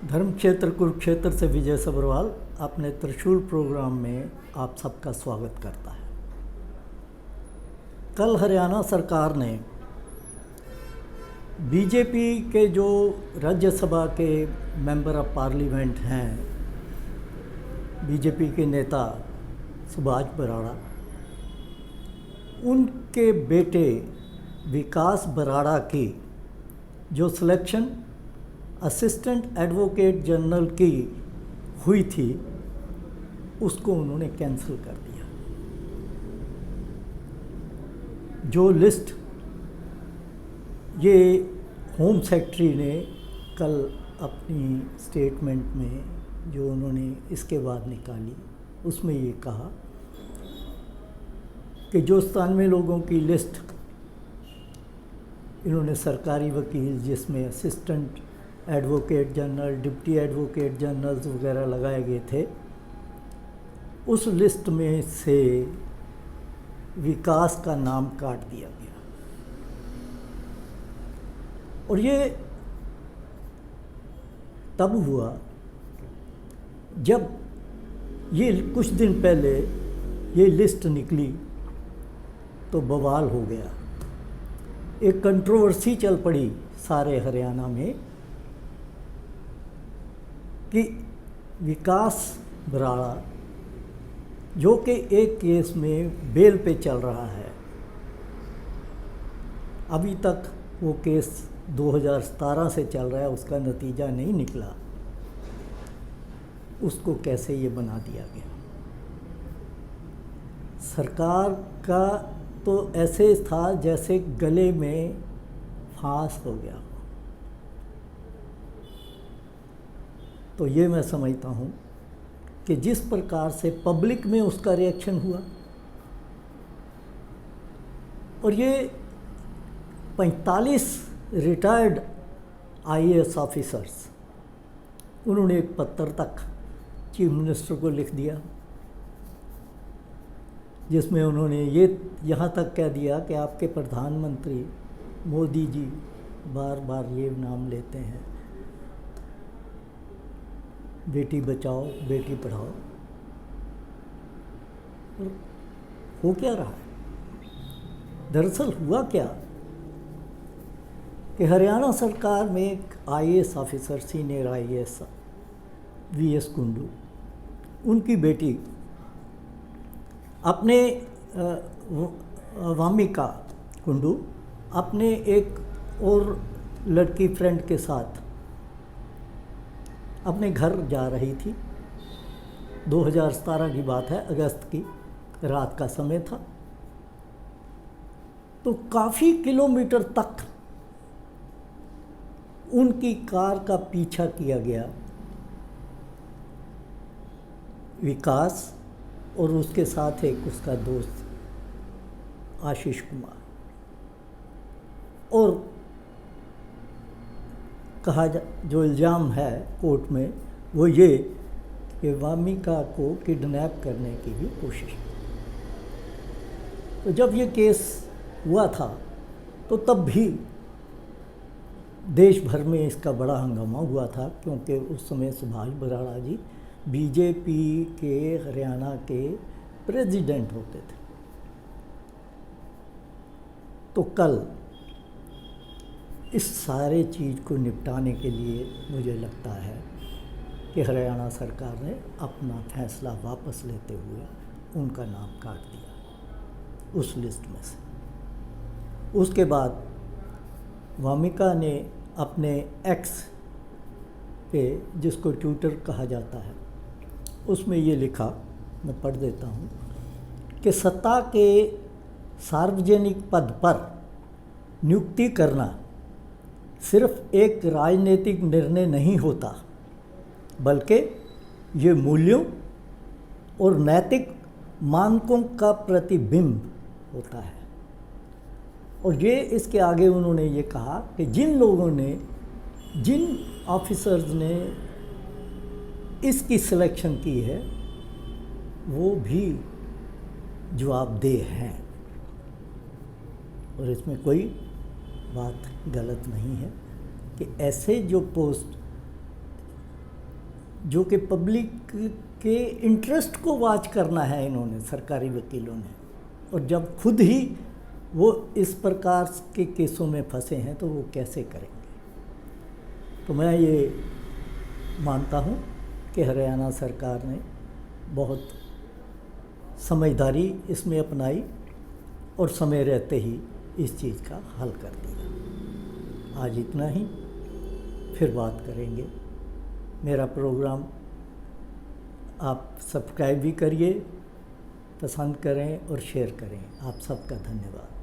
धर्म क्षेत्र कुरुक्षेत्र से विजय सब्रवाल अपने त्रिशूल प्रोग्राम में आप सबका स्वागत करता है। कल हरियाणा सरकार ने बीजेपी के जो राज्यसभा के मेंबर ऑफ पार्लियामेंट हैं, बीजेपी के नेता सुभाष बराड़ा, उनके बेटे विकास बराड़ा की जो सिलेक्शन असिस्टेंट एडवोकेट जनरल की हुई थी, उसको उन्होंने कैंसिल कर दिया। जो लिस्ट ये होम सेक्रेटरी ने कल अपनी स्टेटमेंट में जो उन्होंने इसके बाद निकाली, उसमें ये कहा कि जो 97 लोगों की लिस्ट इन्होंने सरकारी वकील, जिसमें assistant advocate general, deputy advocate generals वगैरह लगाए गए थे, उस लिस्ट में से विकास का नाम काट दिया गया। और ये तब हुआ जब ये कुछ दिन पहले ये लिस्ट निकली तो बवाल हो गया, एक कंट्रोवर्सी चल पड़ी सारे हरियाणा में कि विकास बराड़ा जो कि एक केस में बेल पे चल रहा है, अभी तक वो केस 2017 से चल रहा है, उसका नतीजा नहीं निकला, उसको कैसे ये बना दिया गया। सरकार का तो ऐसे था जैसे गले में फांस हो गया। तो ये मैं समझता हूँ कि जिस प्रकार से पब्लिक में उसका रिएक्शन हुआ, और ये 45 रिटायर्ड आईएएस ऑफिसर्स, उन्होंने एक पत्र तक चीफ मिनिस्टर को लिख दिया, जिसमें उन्होंने ये यहाँ तक कह दिया कि आपके प्रधानमंत्री मोदी जी बार बार ये नाम लेते हैं, बेटी बचाओ बेटी पढ़ाओ। और हो क्या रहा है? दरअसल हुआ क्या कि हरियाणा सरकार में एक IAS officer, senior IAS V S Kundu, उनकी बेटी अपने वामिका कुंडू अपने एक और लड़की फ्रेंड के साथ अपने घर जा रही थी। 2017 की बात है, अगस्त की रात का समय था। तो काफ़ी किलोमीटर तक उनकी कार का पीछा किया गया विकास और उसके साथ एक उसका दोस्त आशीष कुमार, और कहा जो इल्ज़ाम है कोर्ट में वो ये कि वामिका को किडनैप करने की भी कोशिश। तो जब ये केस हुआ था तो तब भी देश भर में इसका बड़ा हंगामा हुआ था, क्योंकि उस समय सुभाष बराड़ा जी बीजेपी के हरियाणा के प्रेसिडेंट होते थे। तो कल इस सारे चीज़ को निपटाने के लिए मुझे लगता है कि हरियाणा सरकार ने अपना फैसला वापस लेते हुए उनका नाम काट दिया उस लिस्ट में से। उसके बाद वामिका ने अपने एक्स पे, जिसको ट्विटर कहा जाता है, उसमें ये लिखा, मैं पढ़ देता हूँ, कि सत्ता के सार्वजनिक पद पर नियुक्ति करना सिर्फ एक राजनीतिक निर्णय नहीं होता, बल्कि ये मूल्यों और नैतिक मानकों का प्रतिबिंब होता है। और ये इसके आगे उन्होंने ये कहा कि जिन लोगों ने, जिन ऑफिसर्स ने इसकी सिलेक्शन की है, वो भी जवाबदेह हैं, और इसमें कोई बात गलत नहीं है कि ऐसे जो पोस्ट जो कि पब्लिक के इंटरेस्ट को वॉच करना है इन्होंने, सरकारी वकीलों ने, और जब खुद ही वो इस प्रकार के केसों में फंसे हैं तो वो कैसे करेंगे। तो मैं ये मानता हूँ कि हरियाणा सरकार ने बहुत समझदारी इसमें अपनाई और समय रहते ही इस चीज़ का हल कर दिया। आज इतना ही, फिर बात करेंगे। मेरा प्रोग्राम आप सब्सक्राइब भी करिए, पसंद करें और शेयर करें। आप सबका धन्यवाद।